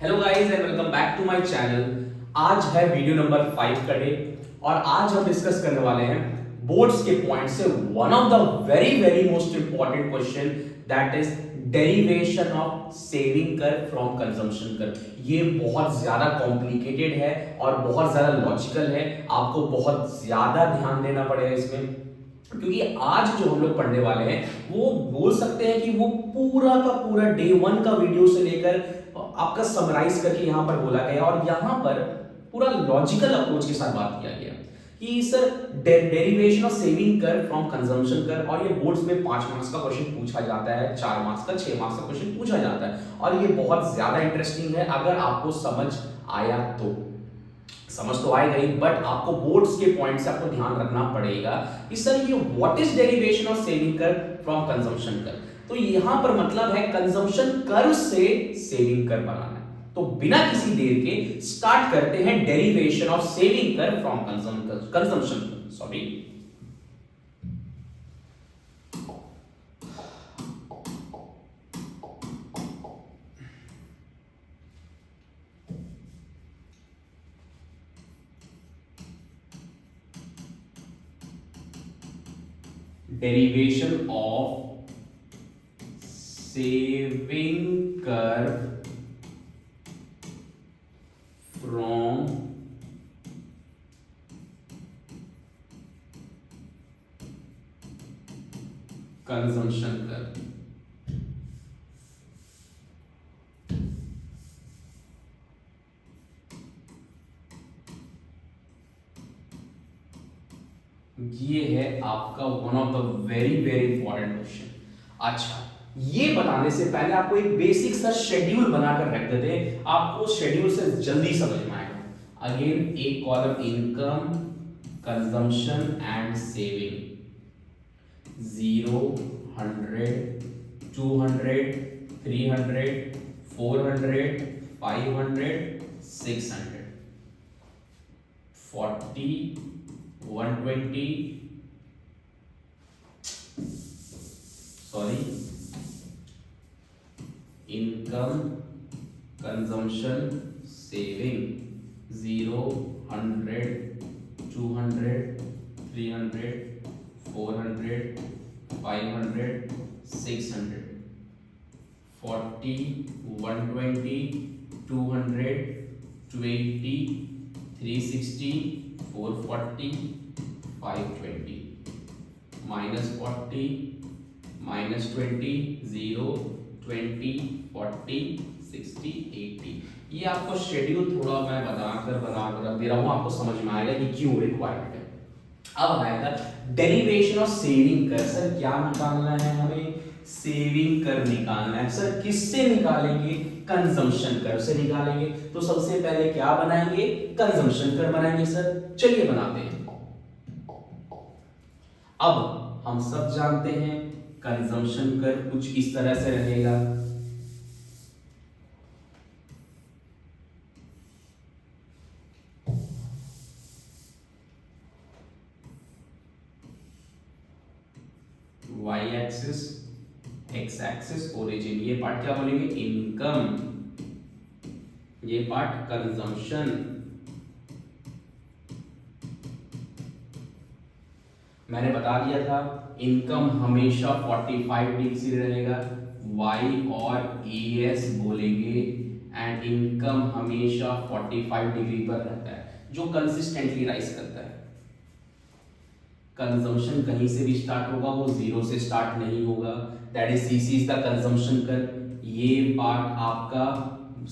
Hello guys and welcome back to my channel. आज है video number 5 का day और आज हम डिस्कस करने वाले हैं बोर्ड्स के पॉइंट से one of the very very most important question that is derivation of saving curve from consumption curve. ये बहुत ज्यादा कॉम्प्लिकेटेड है और बहुत ज्यादा लॉजिकल है। आपको बहुत ज्यादा ध्यान देना पड़ेगा इसमें, क्योंकि आज जो हम लोग पढ़ने वाले हैं वो बोल सकते हैं कि वो पूरा का पूरा डे 1 का वीडियो से लेकर आपका समराइज करके यहां पर बोला गया और यहां पर पूरा लॉजिकल अप्रोच के साथ बात किया गया कि sir derivation of saving curve from consumption curve. और ये बोर्ड्स में 5 मार्क्स का क्वेश्चन पूछा जाता है, 4 मार्क्स का, 6 मार्क्स का क्वेश्चन पूछा जाता है और ये बहुत ज्यादा इंटरेस्टिंग है अगर आपको समझ आया तो। समझ तो आएगा ही, बट आपको बोर्ड्स के पॉइंट से आपको ध्यान रखना पड़ेगा कि सर ये what is derivation of saving curve from consumption curve. तो यहां पर मतलब है कंजम्पशन कर्व से सेविंग कर्व बनाना है। तो बिना किसी देर के स्टार्ट करते हैं derivation of saving curve from consumption curve. Sorry, derivation of saving curve from consumption curve। ये है आपका one of the very very important question. अच्छा, ये बताने से पहले आपको एक बेसिक सा शेड्यूल बनाकर रख देते हैं, आपको शेड्यूल से जल्दी समझ में आएगा। अगेन एक column income, consumption and saving, 0, 100, 200, 300, 400, 500, 600, 40, 120, sorry, income, consumption, saving, 0, 100, 200, 300, 400, 500, 600, 40, 120, 200, 280, 360, 440, 520, -40, -20, 0, 20, 40, 60, 80। ये आपको शेड्यूल थोड़ा मैं बनाकर रख दे रहा हूं, आपको समझ में आएगा कि क्यों रिक्वायर्ड है। अब आएगा derivation of saving curve. Sir क्या निकालना है हमें? सेविंग कर्व निकालना है। सर किससे निकालेंगे? कंजम्पशन कर्व से निकालेंगे। तो सबसे पहले क्या बनाएंगे? कंजम्पशन कर्व बनाएंगे। सर चलिए बनाते हैं। अब हम सब जानते हैं कंजम्पशन कर्व कुछ इस तरह से रहेगा। y axis, x axis, origin. ये पार्ट क्या बोलेंगे? इनकम। ये पार्ट कंजम्पशन। मैंने बता दिया था इनकम हमेशा 45 डिग्री से रहेगा, y और as बोलेंगे, एंड इनकम हमेशा 45 डिग्री पर रहता है जो कंसिस्टेंटली राइज करता है। कंजम्पशन कहीं से भी स्टार्ट होगा, वो 0 से स्टार्ट नहीं होगा। That is C is the consumption curve. ये पार्ट आपका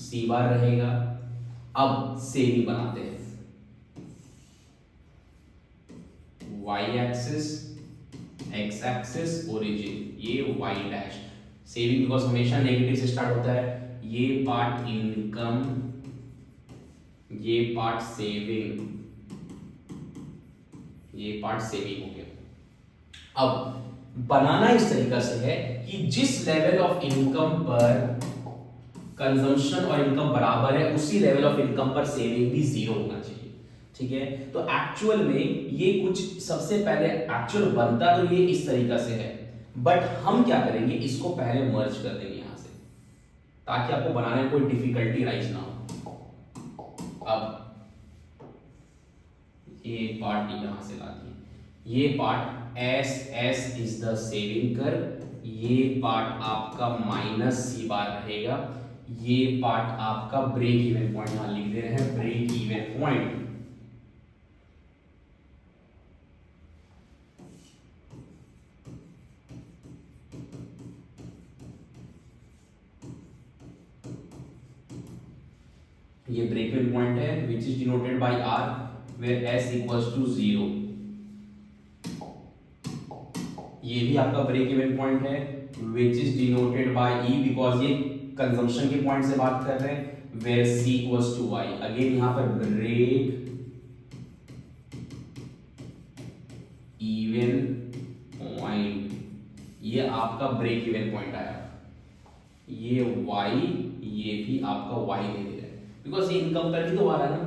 सी बार रहेगा। अब सेविंग बनाते हैं। y axis, x axis, origin, ये y डैश। सेविंग बिकॉज हमेशा नेगेटिव से स्टार्ट होता है। ये पार्ट इनकम, ये पार्ट सेविंग, ये पार्ट सेविंग हो गया। अब बनाना इस तरीका से है कि जिस लेवल ऑफ इनकम पर कंजम्पशन और इनकम बराबर है, उसी लेवल ऑफ इनकम पर सेविंग भी 0 होना चाहिए। ठीक है, तो एक्चुअल में ये कुछ सबसे पहले एक्चुअल बनता तो ये इस तरीका से है, बट हम क्या करेंगे, इसको पहले मर्ज कर देंगे यहां से। ताकि आपको बनाने में कोई डिफिकल्टी राइज ना हो। अब ये पार्ट यहां से ला दिए, ये part S is the saving कर, ये पार्ट आपका माइनस सी बार रहेगा, ये पार्ट आपका ब्रेक इवन पॉइंट, यहां लिख दे रहे हैं ब्रेक इवन पॉइंट। ये ब्रेक इवन पॉइंट है which is denoted by R where S equals to 0। ये भी आपका ब्रेक इवन पॉइंट है which is denoted by E, because ये कंजम्पशन के पॉइंट से बात कर रहे हैं, where C equals to Y. Again यहां पर ब्रेक इवन पॉइंट, ये आपका ब्रेक इवन पॉइंट आया, ये y, ये भी आपका y दे दे रहा है बिकॉज ये इनकम कर भी तो आ रहा है ना।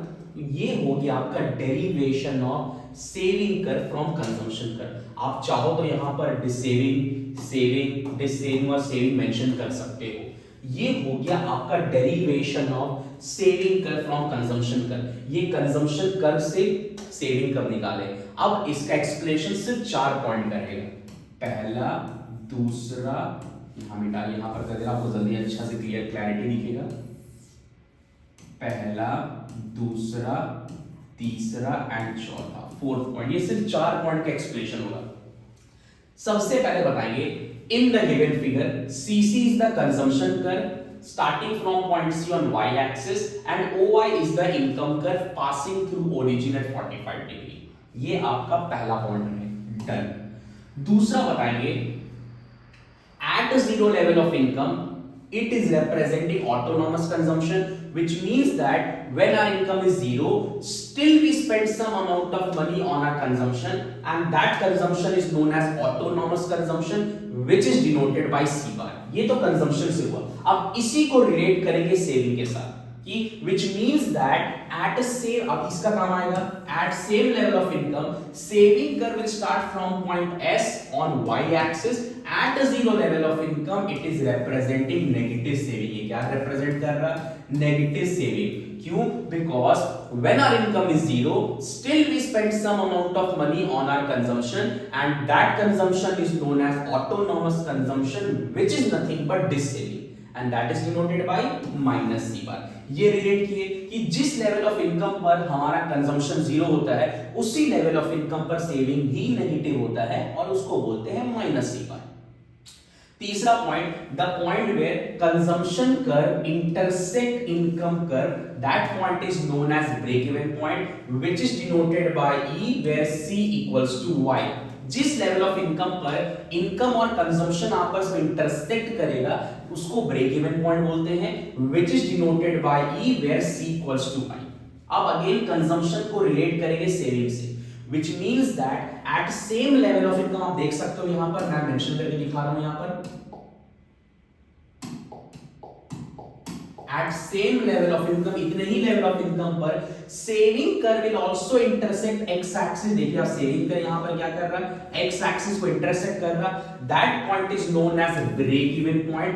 ये हो गया आपका डेरिवेशन ऑफ सेविंग कर फ्रॉम कंजम्पशन कर। आप चाहो तो यहां पर डिसेविंग और सेविंग मेंशन कर सकते हो। ये हो गया आपका डेरिवेशन ऑफ सेविंग कर फ्रॉम कंजम्पशन कर। ये कंजम्पशन कर से सेविंग कर निकाले। अब इसका एक्सप्लेनेशन सिर्फ 4 पॉइंट करेगा, पहला, दूसरा, यहां पर कर देगा, आपको जल्दी अच्छा से क्लैरिटी दिखेगा, पहला, दूसरा, तीसरा एंड चौथा, 4th पॉइंट। ये सिर्फ 4 पॉइंट का एक्सप्लेनेशन होगा। सबसे पहले बताएंगे in the given figure CC is the consumption curve starting from point C on y axis and OY is the income curve passing through origin at 45 degree। ये आपका पहला पॉइंट है, डन। दूसरा बताएंगे at zero level of income it is representing autonomous consumption, which means that when our income is zero still we spend some amount of money on our consumption and that consumption is known as autonomous consumption which is denoted by C bar। ये तो consumption से हुआ। अब इसी को relate करेंगे saving के साथ कि which means that at same, अब इसका काम आएगा at same level of income saving curve will start from point S on y axis at a zero level of income it is representing negative saving। ये क्या represent कर रहा है? Negative saving। क्यों? Because when our income is zero still we spend some amount of money on our consumption and that consumption is known as autonomous consumption which is nothing but this saving and that is denoted by minus C bar। ये relate किए कि जिस level of income पर हमारा consumption zero होता है उसी level of income पर सेविंग भी नेगेटिव होता है और उसको बोलते हैं माइनस C bar। तीसरा point, the point where consumption curve intersect income curve that point is known as break even point which is denoted by E where C equals to Y। जिस level of income पर income और consumption आपस में intersect करेगा उसको break even point बोलते हैं which is denoted by E where C equals to I। अब अगेन कंजम्पशन को रिलेट करेंगे सेविंग से which means that at same level of income, आप देख सकते हो यहां पर मैं मेंशन करके दिखा रहा हूं, यहां पर at same level of income, इतने ही लेवल ऑफ इनकम पर saving curve will also intersect x axis. देखिए आप सेविंग कर यहां पर क्या कर रहा है, एक्स एक्सिस को इंटरसेक्ट कर रहा, that point is known as break even point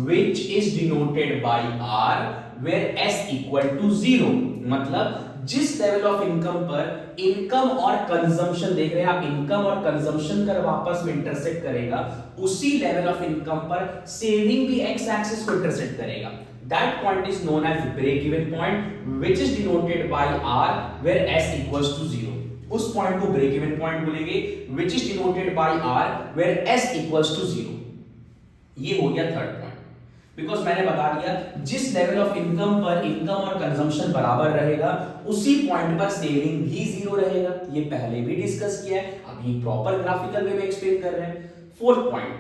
which is denoted by R where S equal to 0। मतलब जिस लेवल ऑफ इनकम पर इनकम और कंजम्पशन, देख रहे हैं आप, इनकम और कंजम्पशन कर वापस में इंटरसेक्ट करेगा उसी लेवल ऑफ इनकम पर सेविंग भी एक्स एक्सिस को इंटरसेक्ट करेगा। That point is known as break even point which is denoted by R where S equals to 0। उस पॉइंट को ब्रेक इवन पॉइंट बोलेंगे which is denoted by R where S equals to 0। ये हो गया third point. Because मैंने बता दिया जिस लेवल ऑफ इनकम पर इनकम और कंजम्पशन बराबर रहेगा उसी पॉइंट पर सेविंग भी जीरो रहेगा। ये पहले भी डिस्कस किया है, अभी प्रॉपर ग्राफिकल वे में एक्सप्लेन कर रहे हैं। फोर्थ पॉइंट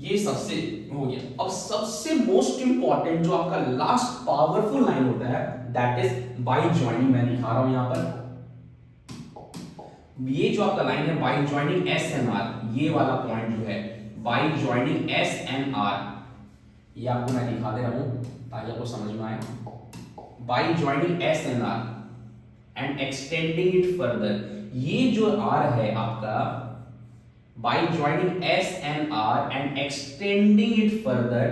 ये सबसे हो गया। अब सबसे मोस्ट इंपॉर्टेंट जो आपका लास्ट पावरफुल लाइन होता है दैट इज बाय जॉइनिंग। मैं दिखा रहा हूं यहां पर, ये जो आपका लाइन है by joining S and R, ये वाला पॉइंट जो है by joining S and R, ये आपको मैं दिखा दे रहा हूं ताकि आपको समझ में आए। By joining S and R and extending it further, ये जो आर है आपका by joining S and R and extending it further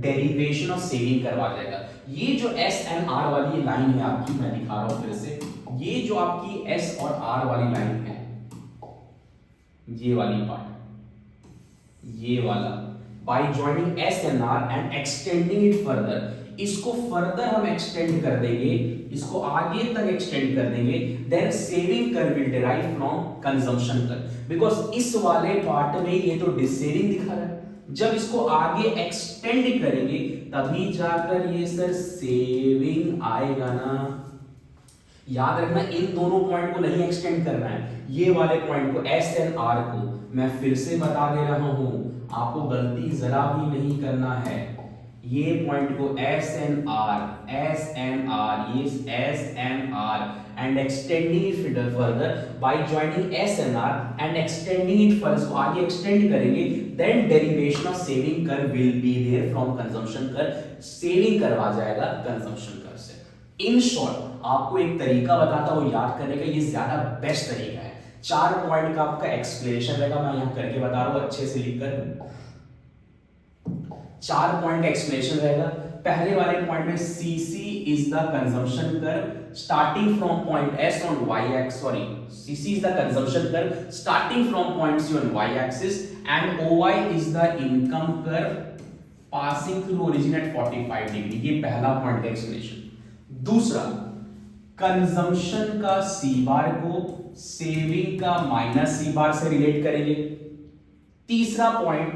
derivation of saving करवा जाएगा। ये जो एस एंड आर वाली लाइन है आपकी, मैं दिखा रहा हूं फिर से, ये जो आपकी एस और आर वाली लाइन है, ये वाली पार्ट, ये वाला, by joining S and R and extending it further, इसको फर्दर हम एक्सटेंड कर देंगे, इसको आगे तक एक्सटेंड कर देंगे, then saving curve will derive from consumption curve, because इस वाले पार्ट में ये तो डिसेविंग दिखा रहा है, जब इसको आगे एक्सटेंड करेंगे तभी जाकर ये सर सेविंग आएगा ना। याद रखना इन दोनों पॉइंट को नहीं एक्सटेंड करना है, ये वाले पॉइंट को एस एंड आर को मैं फिर से बता दे रहा हूं, आपको गलती जरा भी नहीं करना है। ये पॉइंट को S and R, S and R, ये S and R and extending it further by joining S and R and extending it further, इसको आगे एक्सटेंड करेंगे, then derivation of saving curve will be there from consumption curve, saving curve आ जाएगा consumption curve से। In short आपको एक तरीका बताता हूं याद करने का, ये ज्यादा बेस्ट तरीका है। 4 पॉइंट का आपका एक्सप्लेनेशन रहेगा, मैं यहां करके बता रहा हूं अच्छे से लिखकर। 4 पॉइंट का एक्सप्लेनेशन रहेगा। पहले वाले पॉइंट में CC is the consumption curve starting from point S on Y X, sorry, CC is the consumption curve starting from point C on Y axis and OY is the income curve passing through origin at 45 degree. ये पहला point का explanation. दूसरा, consumption का C bar को saving का minus सी बार से relate करेंगे। तीसरा पॉइंट,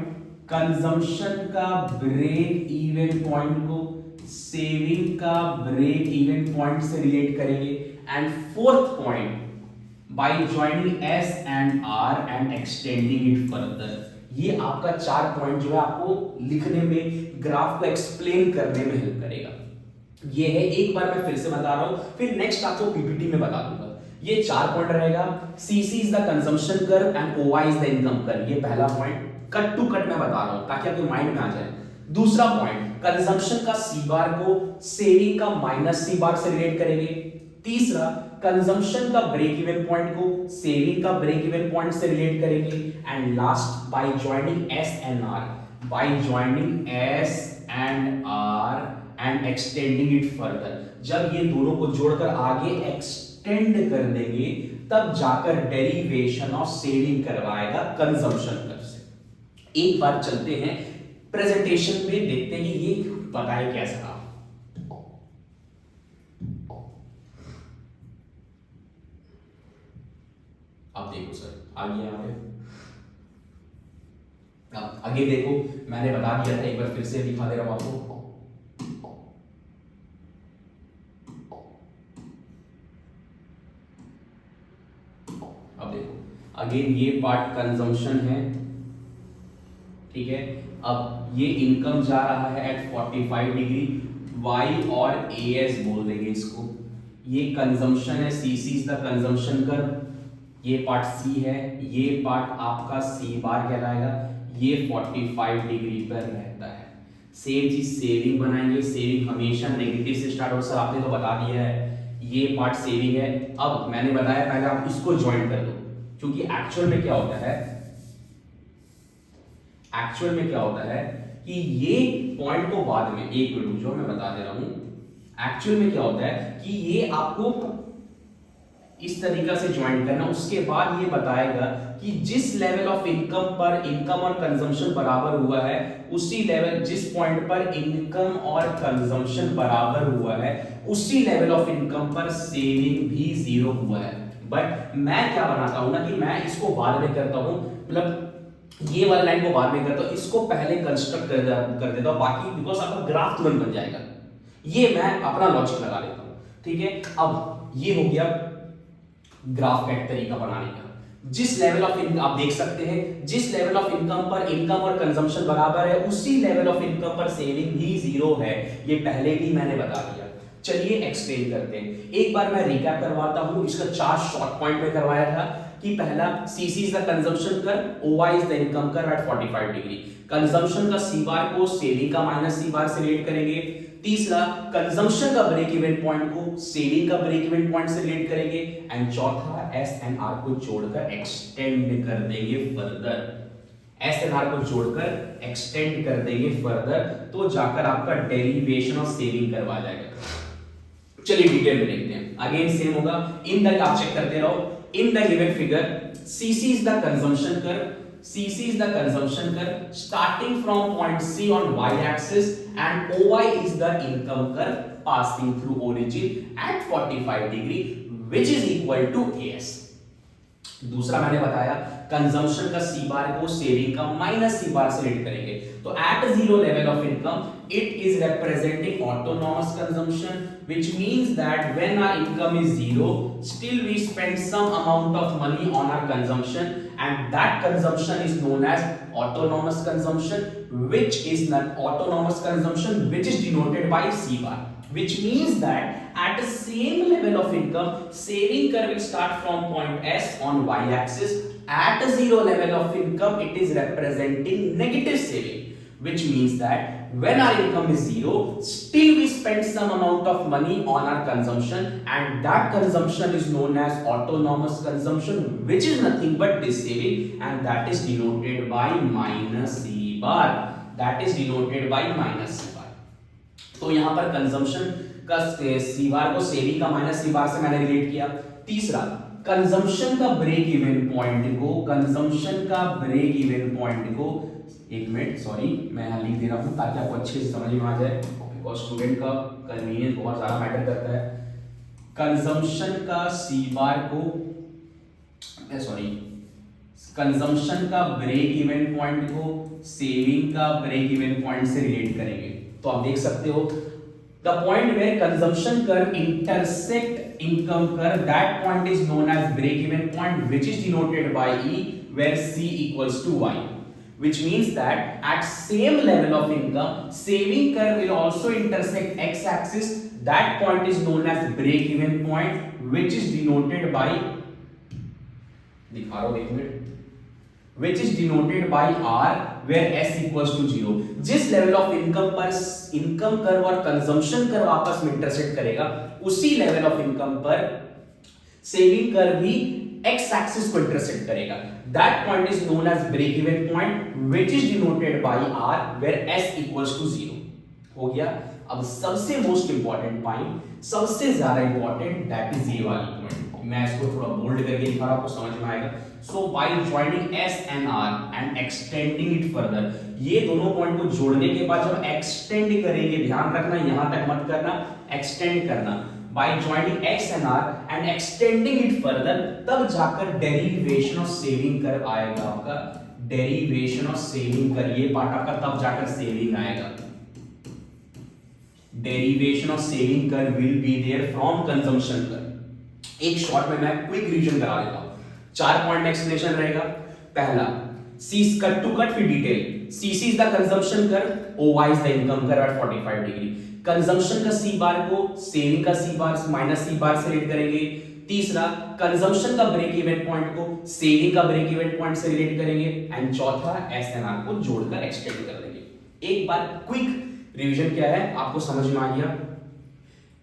कंजम्पशन का ब्रेक इवन पॉइंट को सेविंग का ब्रेक इवन पॉइंट से रिलेट करेंगे। And fourth point, by joining S and R and extending it further. ये आपका 4 पॉइंट जो है आपको लिखने में, ग्राफ को एक्सप्लेन करने में हेल्प करेगा। ये है, एक बार मैं फिर से बता रहा हूं, फिर नेक्स्ट आपको पीपीटी में बता दूंगा। ये 4 पॉइंट रहेगा। CC is the consumption curve and OY is the income curve, ये पहला पॉइंट कट टू कट मैं बता रहा हूं ताकि आपके माइंड में आ जाए। दूसरा पॉइंट, कंजम्पशन का सी बार को सेविंग का माइनस सी बार से रिलेट करेंगे। तीसरा, कंजम्पशन का ब्रेक इवन पॉइंट को सेविंग का ब्रेक इवन पॉइंट से रिलेट करेंगे। And last, by joining S and R, by joining S and R and extending it further, जब ये दोनों को जोड़कर आगे एक्सटेंड कर देंगे तब जाकर डेरिवेशन ऑफ सेविंग करवाएगा कंजम्पशन कर्व से। एक बार चलते हैं प्रेजेंटेशन में, देखते हैं कि ये बताए कैसा। अब देखो सर, आगे यहां पे आगे देखो, मैंने बता दिया था, एक बार फिर से दिखा दे रहा हूं आपको। अब देखो, अगेन ये पार्ट कंजम्पशन है, ठीक है। अब ये इनकम जा रहा है एट 45 डिग्री, वाई और ए एस बोल देंगे इसको। ये कंजम्पशन है, CC is the consumption curve, ये पार्ट सी है, ये पार्ट आपका सी बार कहलाएगा, ये 45 डिग्री पर रहता है। सेम चीज सेविंग बनाएंगे, सेविंग हमेशा नेगेटिव से स्टार्ट हो, सर आपने तो बता दिया है, ये पार्ट सेविंग है। अब मैंने बताया पहले आप इसको ज्वाइन कर दो, क्योंकि एक्चुअल में क्या होता है, एक्चुअल में क्या होता है कि ये पॉइंट को बाद में, एक मिनट जो मैं बता दे रहा हूं, एक्चुअल में क्या होता है कि ये आपको इस तरीका से ज्वाइन करना, उसके बाद ये बताएगा कि जिस लेवल ऑफ इनकम पर इनकम और कंजम्पशन बराबर हुआ है, उसी लेवल, जिस पॉइंट पर इनकम और कंजम्पशन बराबर हुआ है, उसी लेवल ऑफ इनकम पर सेविंग भी 0 हुआ है। बट मैं क्या बनाता हूं ना कि मैं इसको बाद में करता हूं, मतलब ये वाली लाइन को बाद में करता हूं, इसको पहले कंस्ट्रक्ट कर देता हूं, बाकी बिकॉज आपका ग्राफ तुरंत बन जाएगा। ये मैं अपना लॉजिक लगा लेता हूं, ठीक है। अब ये हो गया ग्राफ का एक तरीका बनाने का। जिस लेवल ऑफ इनकम आप देख सकते हैं, जिस लेवल ऑफ इनकम पर इनकम और कंजम्पशन बराबर है, उसी लेवल ऑफ इनकम पर सेविंग भी 0 है, ये पहले भी मैंने बता दिया। चलिए एक्सप्लेन करते हैं, एक बार मैं रिकैप करवाता हूं। इसका 4 शॉर्ट पॉइंट में करवाया था कि पहला, CC is the consumption curve, ओवाई is the income curve at 45 degree. Consumption का सी बार को सेविंग का माइनस सी बार से रिलेट करेंगे। तीसरा, कंजम्पशन का ब्रेक इवन पॉइंट को सेविंग का ब्रेक इवन पॉइंट से रिलेट करेंगे। एंड चौथा, एस एंड आर को जोड़कर एक्सटेंड कर देंगे फर्दर। एस एन आर को जोड़कर एक्सटेंड कर देंगे फर्दर, तो जाकर आपका डेरिवेशन ऑफ सेविंग कर्व आ जाएगा। चलिए डिटेल में देखते हैं। अगेन सेम होगा, इन द आप चेक करते रहो। In the given figure CC is the consumption curve. CC is the consumption curve starting from point C on y-axis and OY is the income curve passing through origin at 45 degree, which is equal to AS. दूसरा मैंने बताया consumption का C bar को saving का minus सी बार से rate करेंगे, तो at zero level of income it is representing autonomous consumption, which means that when our income is zero, still we spend some amount of money on our consumption, and that consumption is known as autonomous consumption, which is not autonomous consumption, which is denoted by C bar, which means that at the same level of income, saving curve will start from point S on y-axis. At a zero level of income, it is representing negative saving, which means that when our income is zero, still we spend some amount of money on our consumption, and that consumption is known as autonomous consumption, which is nothing but this saving, and that is denoted by minus C bar. That is denoted by minus C bar. तो यहाँ पर consumption का C bar को saving का minus सी बार से मैंने relate किया। तीसरा, कंजम्पशन का ब्रेक इवन पॉइंट को, कंजम्पशन का ब्रेक इवन पॉइंट को, एक मिनट सॉरी मैं यहाँ लिख दे रहा हूँ ताकि आपको अच्छे से समझ में आ जाए, बिकॉज स्टूडेंट का कन्वीनियंस बहुत ज्यादा मैटर करता है। कंजम्पशन का सी बार को सॉरी कंजम्पशन का ब्रेक इवन पॉइंट को सेविंग का ब्रेक इवन पॉइंट से रिलेट करेंगे। तो आप देख सकते हो the point where consumption curve intersect income curve, that point is known as break even point, which is denoted by E, where C equals to Y, which means that at same level of income, saving curve will also intersect x axis. That point is known as break even point, which is denoted by, दिखा रहा हूं एक minute, which is denoted by R, where S equals to 0. जिस level of income पर income curve और consumption curve आपस में intersect करेगा, उसी लेवल ऑफ इनकम पर सेविंग कर्व भी x axis को इंटरसेक्ट करेगा। That point is known as break even point, which is denoted by R, where S equals to 0. हो गया। अब सबसे मोस्ट इंपॉर्टेंट पॉइंट, सबसे ज्यादा इंपॉर्टेंट, दैट इज ये वाली पॉइंट। मैं इसको थोड़ा बोल्ड करके दिखा रहा हूं, आपको समझ में आएगा। So by joining S and R and extending it further, ये दोनों पॉइंट को जोड़ने के बाद जब एक्सटेंड करेंगे, ध्यान रखना यहां तक मत करना, एक्सटेंड करना by joining x and r and extending it further, तब जाकर derivation of saving curve आएगा आपका, derivation of saving curve, ये पार्ट आपका तब जाकर saving आएगा। derivation of saving curve will be there from consumption curve। एक शॉर्ट में मैं क्विक रिवीजन करा देता हूं, 4 पॉइंट में एक्सप्लेनेशन रहेगा। पहला, C कट टू कट फिर detail, CC is the consumption curve, OY is the income curve at 45 degree। Consumption का सी बार को सेविंग का सी बार माइनस सी बार से रिलेट करेंगे। तीसरा, कंजम्पशन का ब्रेक इवन पॉइंट को सेविंग का ब्रेक इवन पॉइंट से रिलेट करेंगे। एंड चौथा, एस एन आर को जोड़कर एक्सटेंड कर देंगे। एक बार क्विक रिवीजन क्या है आपको समझ में आ गया,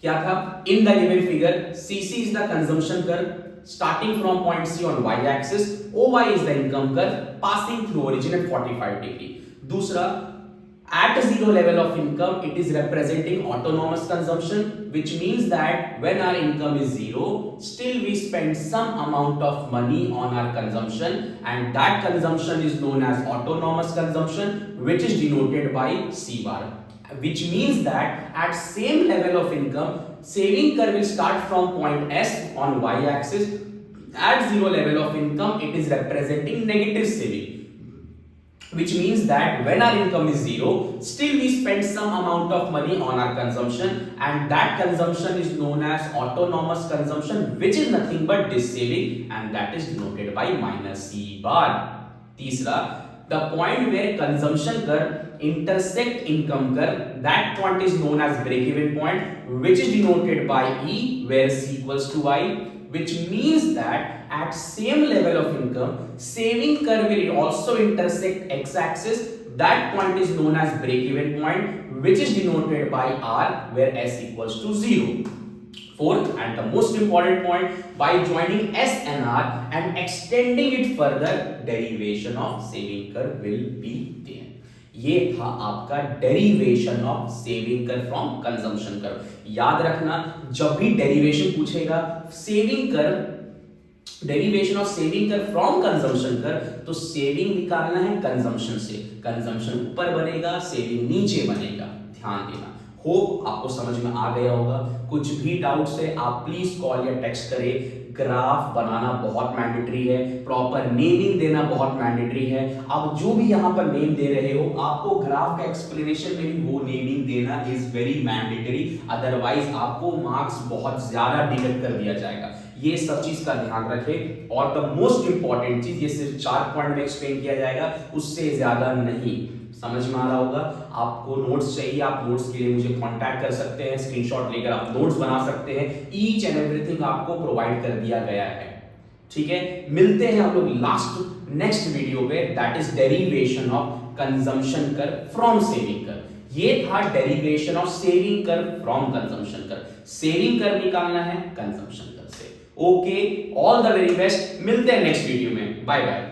क्या था? In the given figure CC is the consumption curve starting from point C on y axis, OY is the income curve passing through origin at 45 degree। दूसरा, at a zero level of income, it is representing autonomous consumption, which means that when our income is zero, still we spend some amount of money on our consumption, and that consumption is known as autonomous consumption, which is denoted by C bar, which means that at same level of income, saving curve will start from point S on y axis. At zero level of income, it is representing negative saving, which means that when our income is zero, still we spend some amount of money on our consumption, and that consumption is known as autonomous consumption, which is nothing but this saving, and that is denoted by minus C bar. तीसरा, the point where consumption curve intersect income curve, that point is known as break even point, which is denoted by E, where C equals to Y, which means that at same level of income, saving curve will also intersect x axis. That point is known as break even point, which is denoted by R, where S equals to 0. Fourth and the most important point, by joining SNR and extending it further, derivation of saving curve will be there. ये था आपका derivation of saving curve from consumption curve. याद रखना, जब भी derivation पूछेगा saving curve, derivation of saving curve from consumption curve, तो saving निकालना है कंजम्पशन से. कंजम्पशन ऊपर बनेगा, सेविंग नीचे बनेगा. ध्यान देना. होप आपको समझ में आ गया होगा. कुछ भी डाउट्स है आप प्लीज कॉल या टेक्स्ट करें. ग्राफ बनाना बहुत मैंडेटरी है, प्रॉपर नेमिंग देना बहुत मैंडेटरी है. आप जो भी यहां पर नेम दे रहे हो, आपको ग्राफ का एक्सप्लेनेशन में भी वो नेमिंग देना इज वेरी मैंडेटरी. अदरवाइज आपको मार्क्स बहुत ज्यादा डिडक्ट कर दिया जाएगा. ये सब चीज का ध्यान रखें. और द मोस्ट इंपॉर्टेंट चीज, ये सिर्फ 4 पॉइंट में एक्सप्लेन किया जाएगा, उससे ज्यादा नहीं. समझ में आ रहा होगा. आपको नोट्स चाहिए, आप नोट्स के लिए मुझे कांटेक्ट कर सकते हैं. स्क्रीनशॉट लेकर आप नोट्स बना सकते हैं. ईच एंड एवरीथिंग आपको प्रोवाइड कर दिया गया है. ठीक है, मिलते हैं हम लोग लास्ट नेक्स्ट वीडियो पे, that is derivation of consumption curve from saving curve. ये था derivation of saving curve from consumption curve. Saving curve निकालना है कंजम्पशन कर्व से. Okay, all the very best. मिलते हैं नेक्स्ट वीडियो में. Bye bye.